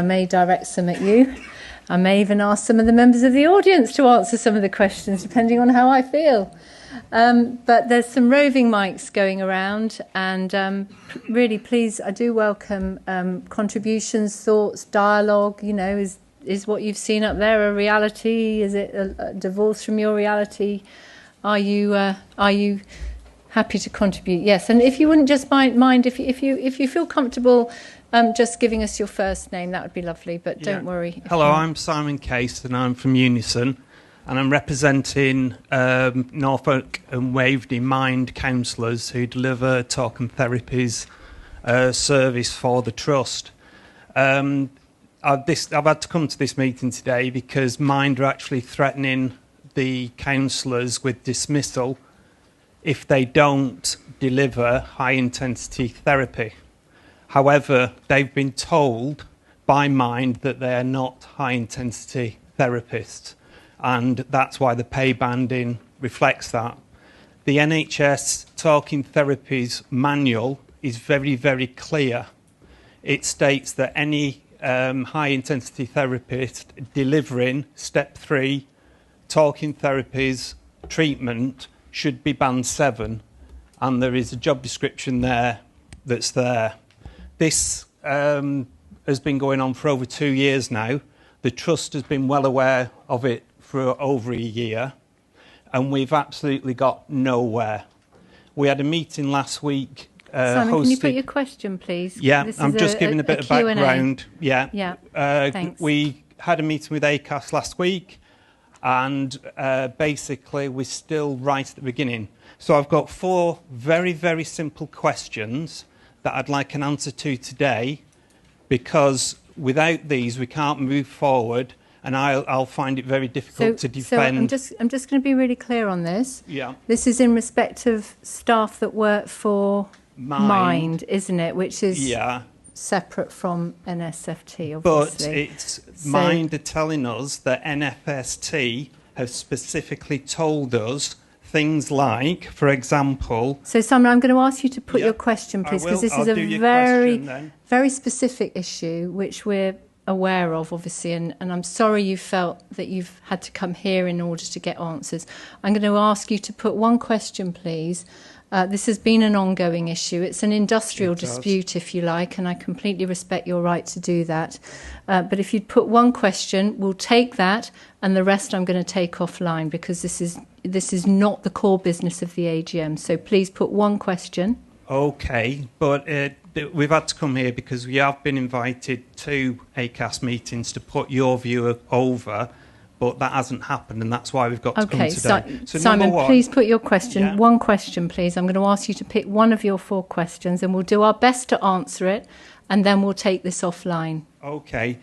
may direct some at you. I may even ask some of the members of the audience to answer some of the questions, depending on how I feel. But there's some roving mics going around, and really, please, I do welcome contributions, thoughts, dialogue. You know, is what you've seen up there a reality? Is it a divorce from your reality? Are you happy to contribute? Yes, and if you wouldn't just mind if you feel comfortable. Just giving us your first name, that would be lovely, but don't worry. Hello, I'm Simon Case and I'm from Unison, and I'm representing Norfolk and Waveney Mind counsellors who deliver talk and therapies service for the Trust. I've had to come to this meeting today because Mind are actually threatening the counsellors with dismissal if they don't deliver high-intensity therapy. However, they've been told by Mind that they are not high-intensity therapists, and that's why the pay banding reflects that. The NHS Talking Therapies manual is very, very clear. It states that any high-intensity therapist delivering Step 3 talking therapies treatment should be Band 7, and there is a job description there that's there. This has been going on for over 2 years now. The Trust has been well aware of it for over a year, and we've absolutely got nowhere. We had a meeting last week. Simon, hosted... can you put your question, please? Yeah, I'm just giving a bit of background. Yeah. Thanks. We had a meeting with ACAS last week, and basically we're still right at the beginning. So I've got 4 very, very simple questions that I'd like an answer to today, because without these we can't move forward, and I'll find it very difficult to defend. So I'm just going to be really clear on this. Yeah. This is in respect of staff that work for Mind, isn't it? Which is separate from NSFT, obviously. But it's Mind are telling us that NFST have specifically told us things like, for example... So, Simon, I'm going to ask you to put your question, please, because this is a very specific issue, which we're aware of, obviously, and I'm sorry you felt that you've had to come here in order to get answers. I'm going to ask you to put one question, please. This has been an ongoing issue. It's an industrial dispute, if you like, and I completely respect your right to do that. But if you'd put one question, we'll take that, and the rest I'm going to take offline, because this is not the core business of the AGM. So please put one question. Okay, but we've had to come here because we have been invited to ACAS meetings to put your view over, but that hasn't happened, and that's why we've got to come today. So Simon, please put your question. Yeah. One question, please. I'm going to ask you to pick one of your 4 questions, and we'll do our best to answer it, and then we'll take this offline. Okay.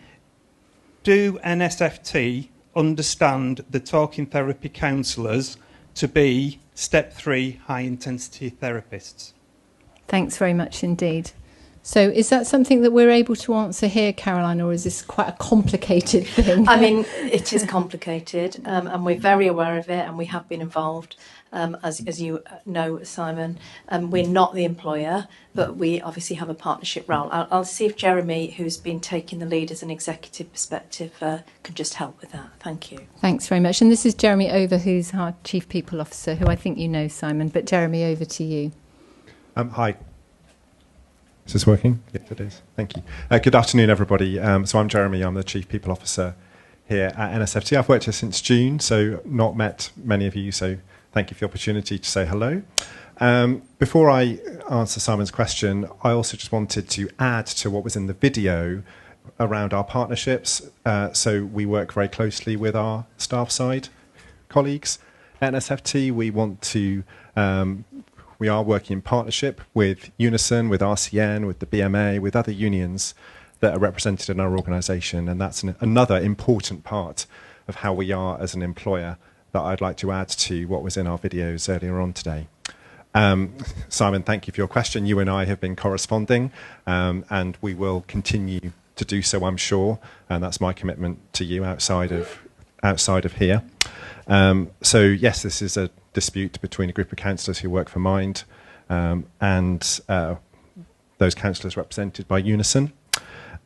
Do NSFT understand the talking therapy counsellors to be Step 3 high-intensity therapists? Thanks very much indeed. So is that something that we're able to answer here, Caroline, or is this quite a complicated thing? I mean, it is complicated, and we're very aware of it, and we have been involved, as you know, Simon. We're not the employer, but we obviously have a partnership role. I'll see if Jeremy, who's been taking the lead as an executive perspective, can just help with that. Thank you. Thanks very much. And this is Jeremy Over, who's our Chief People Officer, who I think you know, Simon. But Jeremy, over to you. Hi. Is this working? Yes, it is. Thank you. Good afternoon, everybody. So I'm Jeremy. I'm the Chief People Officer here at NSFT. I've worked here since June, so not met many of you, so thank you for the opportunity to say hello. Before I answer Simon's question, I also just wanted to add to what was in the video around our partnerships. So we work very closely with our staff side colleagues at NSFT. We are working in partnership with Unison, with RCN, with the BMA, with other unions that are represented in our organisation, and that's another important part of how we are as an employer that I'd like to add to what was in our videos earlier on today. Simon, thank you for your question. You and I have been corresponding, and we will continue to do so, I'm sure, and that's my commitment to you outside of here. So yes, this is a dispute between a group of councillors who work for Mind and those councillors represented by Unison.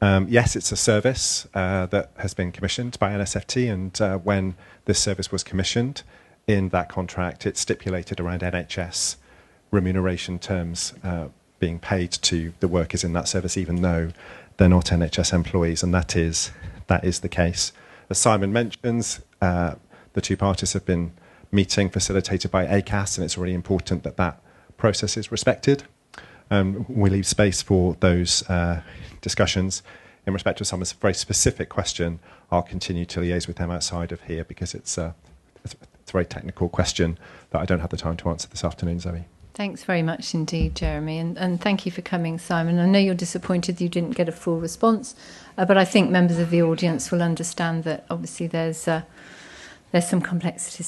Yes, it's a service that has been commissioned by NSFT, and when this service was commissioned, in that contract, it stipulated around NHS remuneration terms being paid to the workers in that service, even though they're not NHS employees, and that is the case. As Simon mentions, the two parties have been meeting facilitated by ACAS, and it's really important that that process is respected. We leave space for those discussions. In respect of someone's very specific question, I'll continue to liaise with them outside of here because it's a very technical question that I don't have the time to answer this afternoon, Zoe. Thanks very much indeed, Jeremy, and thank you for coming, Simon. I know you're disappointed you didn't get a full response, but I think members of the audience will understand that obviously there's some complexities